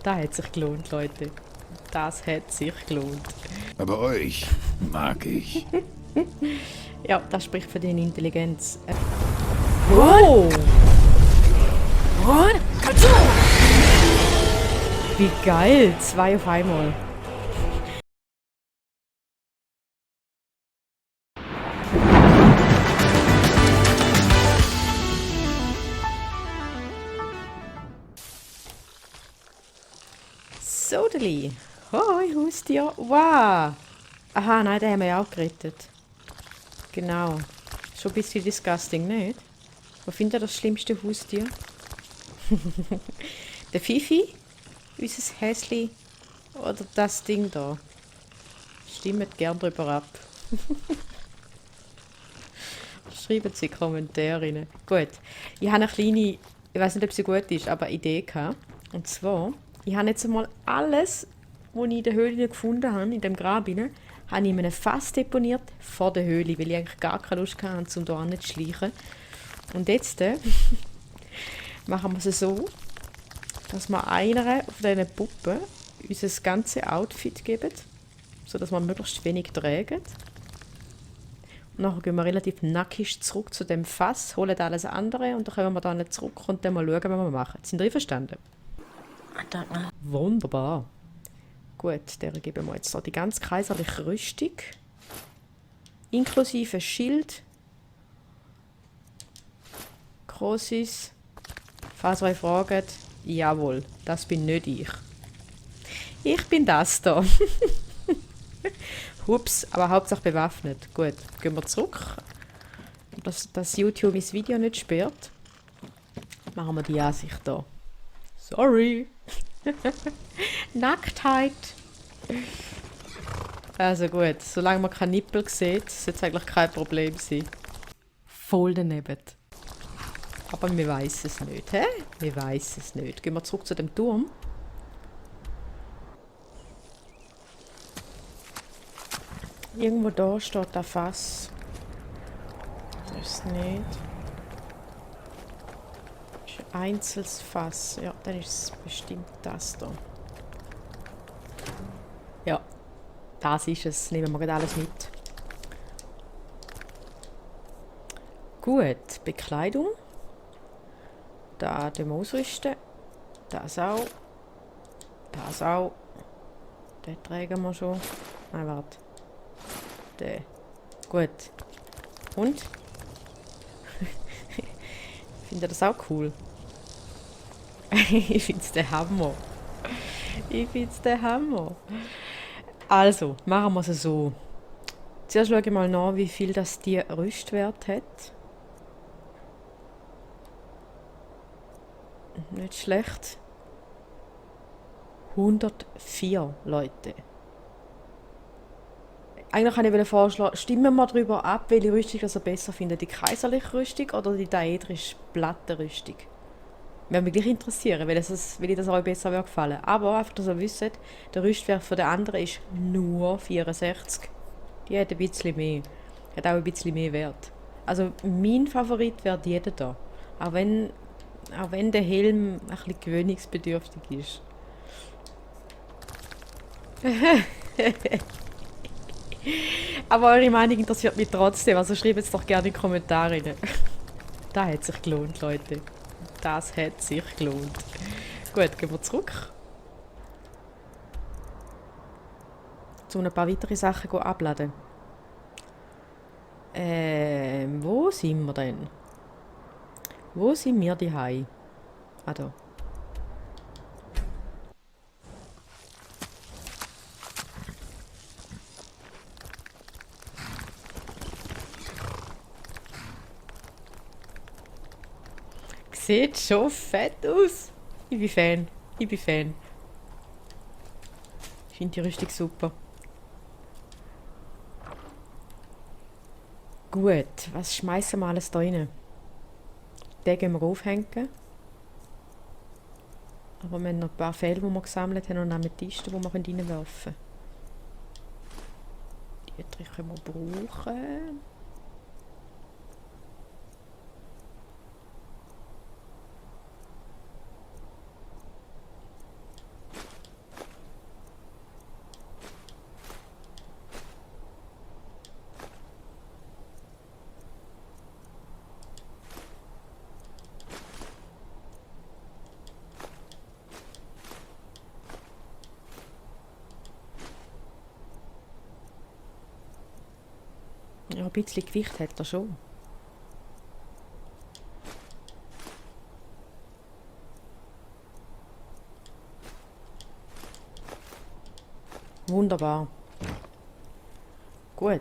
Das hat sich gelohnt, Leute. Das hat sich gelohnt. Aber euch mag ich. Ja, das spricht für deine Intelligenz. Oh! What? Achtung! Wie geil! 2 auf einmal. Sodeli. Hoi, Haustier. Wow. Aha, nein, den haben wir ja auch gerettet. Genau. Schon ein bisschen disgusting, nicht? Wo findet ihr das schlimmste Haustier? Der Fifi? Unser Häsli? Oder das Ding da? Stimmt gern drüber ab. Schreiben Sie Kommentare rein. Gut. Ich habe eine kleine, ich weiß nicht, ob sie gut ist, aber eine Idee gehabt. Und zwar, ich habe jetzt einmal alles, was ich in der Höhle gefunden habe, in dem Grab rein, habe ich in einem Fass deponiert vor der Höhle, weil ich eigentlich gar keine Lust hatte, um da zu schleichen. Und jetzt machen wir es so, dass wir einer von diesen Puppen unser ganzes Outfit geben, sodass wir möglichst wenig tragen. Und nachher gehen wir relativ nackig zurück zu dem Fass, holen alles andere und dann kommen wir dann zurück und dann mal schauen, was wir machen. Sind ihr einverstanden? Wunderbar. Gut, der geben wir jetzt da die ganz kaiserliche Rüstung. Inklusive Schild. Grosses. Falls ihr euch fragt, jawohl, das bin nicht ich. Ich bin das da. Hups, aber Hauptsache bewaffnet. Gut, gehen wir zurück. Dass YouTube mein Video nicht sperrt, machen wir die Ansicht da. Sorry. Nacktheit. Also gut, solange man keinen Nippel sieht, sollte es eigentlich kein Problem sein. Voll daneben. Aber wir weiss es nicht, hä? Wir weiss es nicht. Gehen wir zurück zu dem Turm. Irgendwo da steht das Fass. Das ist nicht. Das ist ein einzelnes Fass. Ja, dann ist es bestimmt das da. Ja, das ist es. Nehmen wir gerade alles mit. Gut, Bekleidung. Da den wir ausrüsten. Das auch. Das auch. Den tragen wir schon. Nein, warte. Den. Gut. Und? Findet ihr das auch cool? Ich finde es der Hammer. Ich finde es der Hammer. Also, machen wir es so. Zuerst schaue ich mal nach, wie viel das die Rüstwert hat. Nicht schlecht. 104 Leute. Eigentlich wollte ich vorschlagen, stimmen wir darüber ab, welche Rüstung ihr besser findet. Die kaiserliche Rüstung oder die daedrische Plattenrüstung? Würde mich gleich interessieren, weil ich das euch besser gefallen. Aber einfach, dass ihr wisst, der Rüstwert von der anderen ist nur 64. Die hat ein bisschen mehr. Hat auch ein bisschen mehr Wert. Also mein Favorit wäre jeder da. Auch wenn der Helm ein bisschen gewöhnungsbedürftig ist. Aber eure Meinung interessiert mich trotzdem, also schreibt es doch gerne in die Kommentare rein. Das hat sich gelohnt, Leute. Das hat sich gelohnt. Gut, gehen wir zurück. Um ein paar weitere Sachen abladen. Wo sind wir denn? Wo sind wir daheim? Ah, da. Sieht schon fett aus. Ich bin Fan. Ich bin Fan. Ich finde die Rüstung super. Gut, was schmeißen wir alles da rein? Den gehen wir aufhängen. Aber wir haben noch ein paar Fälle, die wir gesammelt haben und Amethysten, die wir reinwerfen können. Die können wir brauchen. Ja, ein bisschen Gewicht hat er schon. Wunderbar. Gut.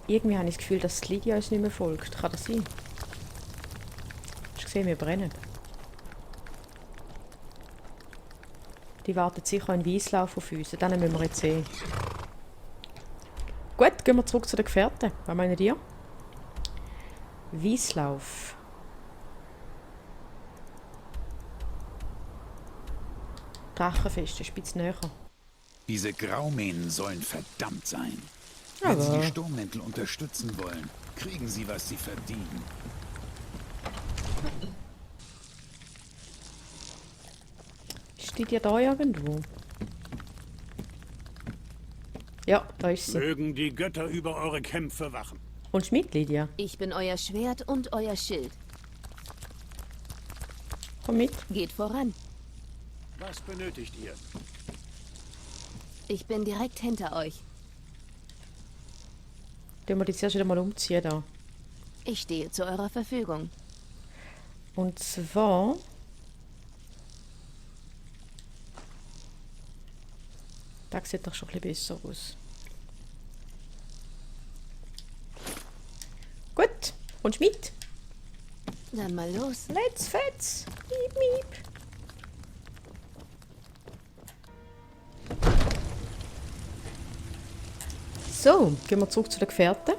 Irgendwie habe ich das Gefühl, dass die Lydia uns nicht mehr folgt. Kann das sein? Hast du gesehen, wir brennen. Die wartet sicher in Weislauf auf uns. Dann müssen wir jetzt sehen. Gut, gehen wir zurück zu den Gefährten. Was meinen ihr? Weislauf. Drachenfest, ist ein bisschen näher. Diese Graumähnen sollen verdammt sein. Wenn Aber sie die Sturmmäntel unterstützen wollen, kriegen sie, was sie verdienen. steht ja da irgendwo. Ja, da ist sie. Mögen die Götter über eure Kämpfe wachen. Und mit, Lydia. Ich bin euer Schwert und euer Schild. Komm mit. Geht voran. Was benötigt ihr? Ich bin direkt hinter euch. Dann wir die zuerst wieder mal umziehen da. Ich stehe zu eurer Verfügung. Und zwar... Das sieht doch schon ein bisschen besser aus. Gut, kommst du mit? Dann mal los. Let's fetz. Miep, miep. So, gehen wir zurück zu den Gefährten,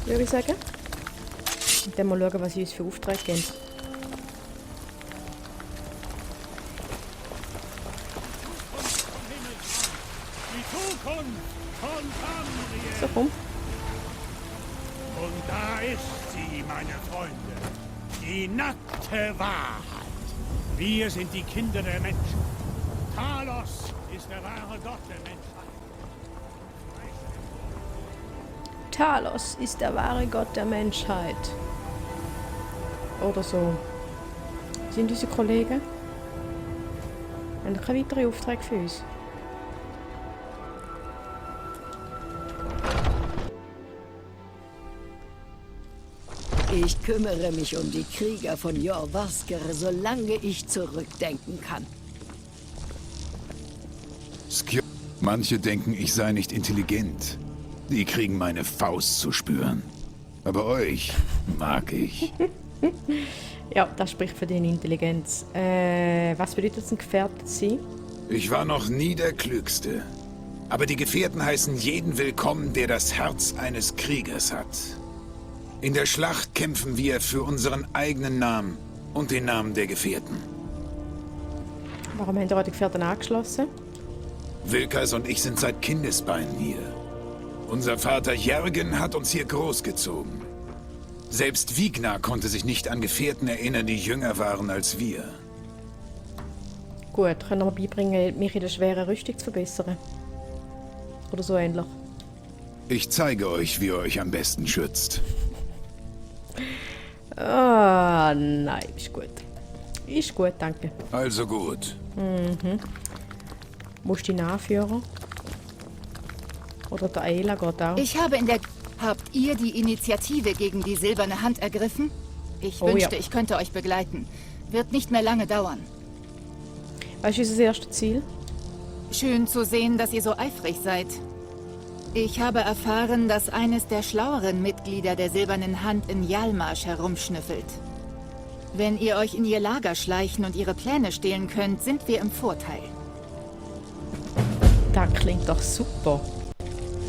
würde ich sagen. Und dann mal schauen, was sie uns für Aufträge geben. Die Zukunft von Tamriel. So, komm. Und da ist sie, meine Freunde. Die nackte Wahrheit. Wir sind die Kinder der Menschen. Talos ist der wahre Gott der Menschheit. Talos ist der wahre Gott der Menschheit. Oder so. Sind unsere Kollegen? Haben wir keine weiteren Aufträge für uns? Ich kümmere mich um die Krieger von Jorvaskr, solange ich zurückdenken kann. Manche denken, ich sei nicht intelligent. Die kriegen meine Faust zu spüren. Aber euch mag ich. Ja, das spricht für deine Intelligenz. Was bedeutet es, ein Gefährte zu sein? Ich war noch nie der Klügste. Aber die Gefährten heißen jeden willkommen, der das Herz eines Kriegers hat. In der Schlacht kämpfen wir für unseren eigenen Namen und den Namen der Gefährten. Warum haben ihr die Gefährten angeschlossen? Wilkas und ich sind seit Kindesbeinen hier. Unser Vater Jörgen hat uns hier großgezogen. Selbst Vignar konnte sich nicht an Gefährten erinnern, die jünger waren als wir. Gut, können wir beibringen, mich in der schweren Rüstung zu verbessern? Oder so ähnlich. Ich zeige euch, wie ihr euch am besten schützt. Ah, nein, ist gut. Ist gut, danke. Also gut. Musst du ihn anführen? Oder der Ayla geht auch. Ich habe in der... Habt ihr die Initiative gegen die silberne Hand ergriffen? Ich Oh, wünschte, ja. ich könnte euch begleiten. Wird nicht mehr lange dauern. Was ist unser erstes Ziel? Schön zu sehen, dass ihr so eifrig seid. Ich habe erfahren, dass eines der schlaueren Mitglieder der silbernen Hand in Jalmarsch herumschnüffelt. Wenn ihr euch in ihr Lager schleichen und ihre Pläne stehlen könnt, sind wir im Vorteil. Das klingt doch super.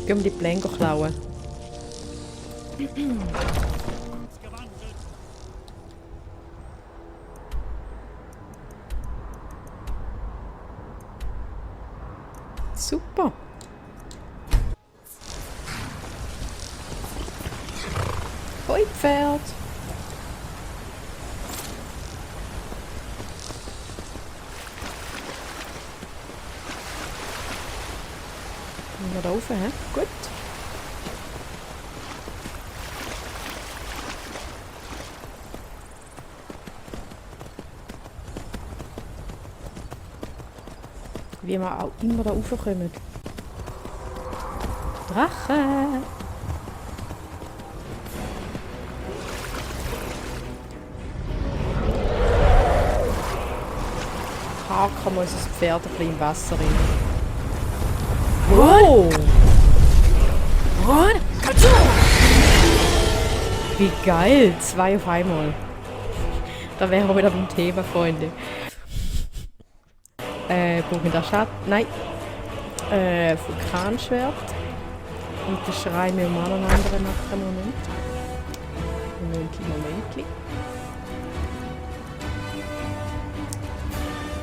Gehen wir die Pläne klauen. Super. Hoi, Pferd. Gehen wir da rauf, hä? Gut. Wie wir auch immer da raufkommen. Drache. Haken muss das Pferd ein bisschen im Wasser rein. Oh! Wie geil! 2 auf einmal. Da wären wir wieder beim Thema, Freunde. Burgunder Schatten. Nein. Vulkanschwert. Und den Schrei wir mal einen anderen machen. Momentli.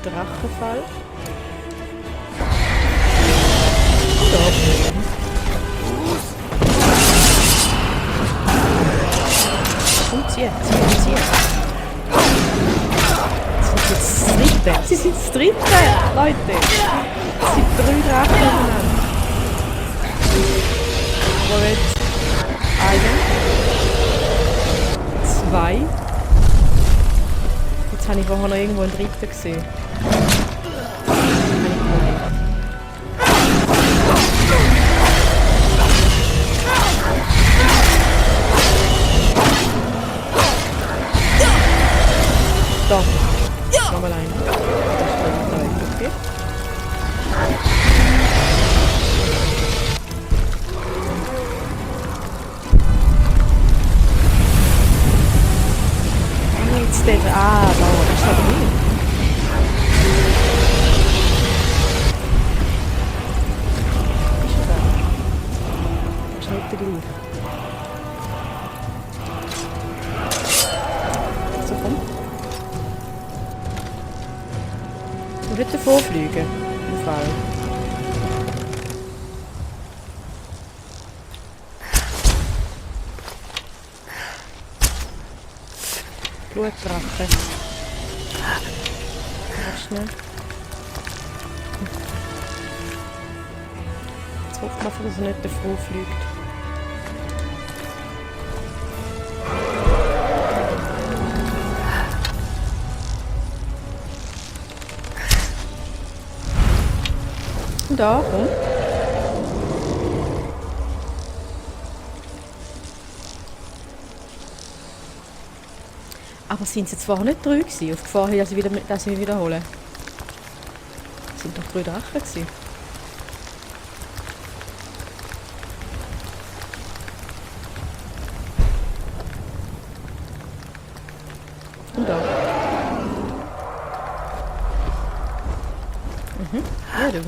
Drachenfall. Und zieht. Sie sind das dritte, Leute. Es sind 3 Drachen miteinander. Moment. 1. 2. Jetzt habe ich vorher noch irgendwo einen dritten gesehen. Da. Nochmal ein. Okay. Jetzt der. Ah, da ist er drin. Ist er da? Ist nicht der gleiche. So, komm. Du willst davor fliegen. Im Fall. Blutdrache. Mach schnell. Jetzt hofft man, dass er nicht davor fliegt. Und da, komm. Aber sind sie jetzt vorher nicht 3 gewesen? Auf Gefahr hin, dass ich mich wiederhole. Es sind doch 3 Drachen gewesen. Und da. Ja, du.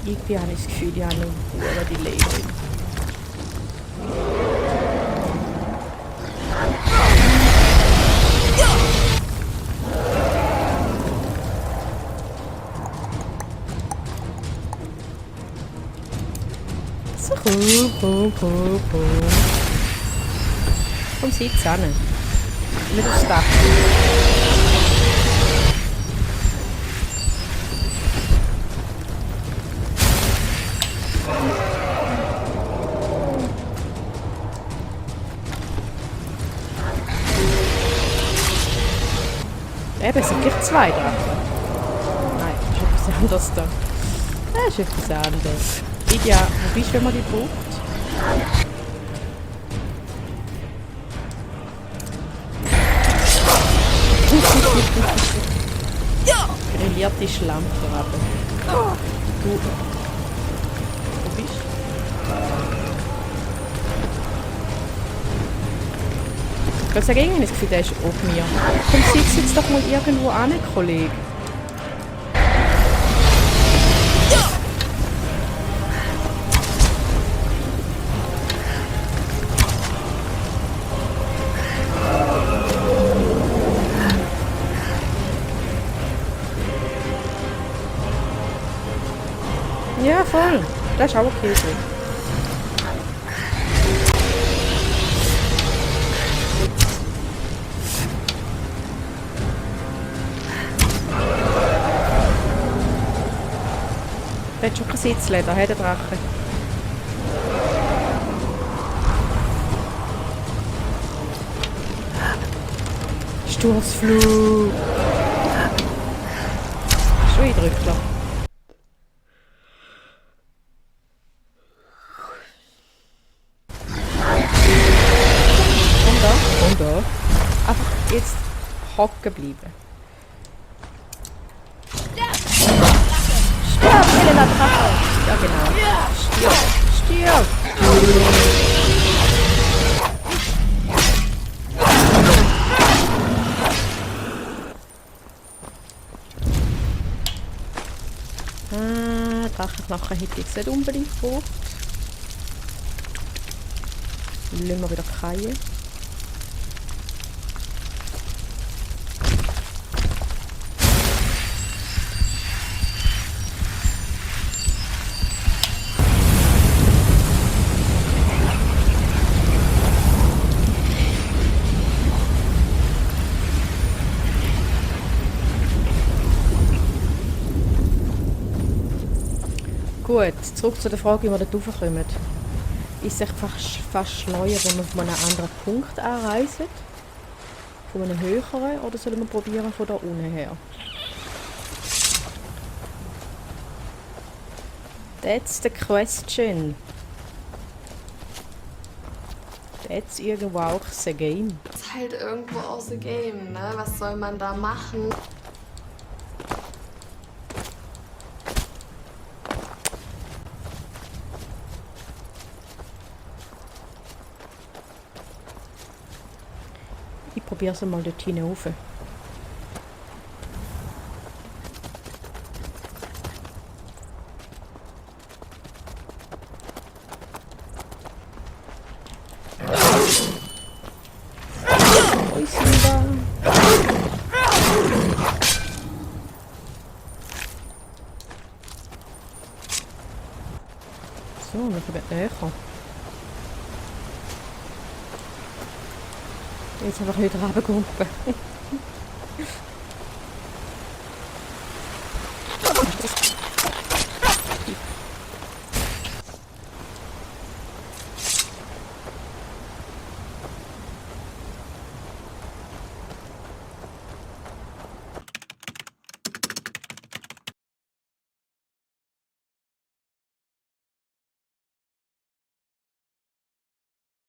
Irgendwie habe ich das Gefühl, ich habe noch die Leben. So, komm. Komm, sitz an. Nicht aufs Dach. Eben, es sind gleich 2 Drachen. Nein, das ist etwas anderes da. Das ist etwas anderes. Ja, wo bist du, wenn man die braucht? Grillierte Schlammkrabbe. Du. Wo bist du? Ich würde sagen, irgendwie das Gefühl, der ist auf mir. Komm, sitz jetzt doch mal irgendwo an, Kollege. Ja, voll. Das ist auch okay so. Der hat schon kein Sitzleder, hat der Drache. Sturzflug. Schon eindrücklich. Und da. Einfach jetzt hocken bleiben. Stirb, Helena Drache! Ja, genau. Stirb! Drachenknochen hätte ich jetzt nicht unbedingt gebraucht. Lassen wir wieder fallen. Gut, zurück zu der Frage, wie wir dort raufkommen. Ist es echt fast schleuer, wenn wir von einem anderen Punkt anreisen? Von einem höheren? Oder sollen wir probieren von da unten her? That's the question. That's irgendwo auch the game. Das ist halt irgendwo aus dem Game, ne? Was soll man da machen? Ich probiere es mal dort hinauf. Oi, Simba! So, wir kommen näher. Jetzt einfach wieder runtergumpen.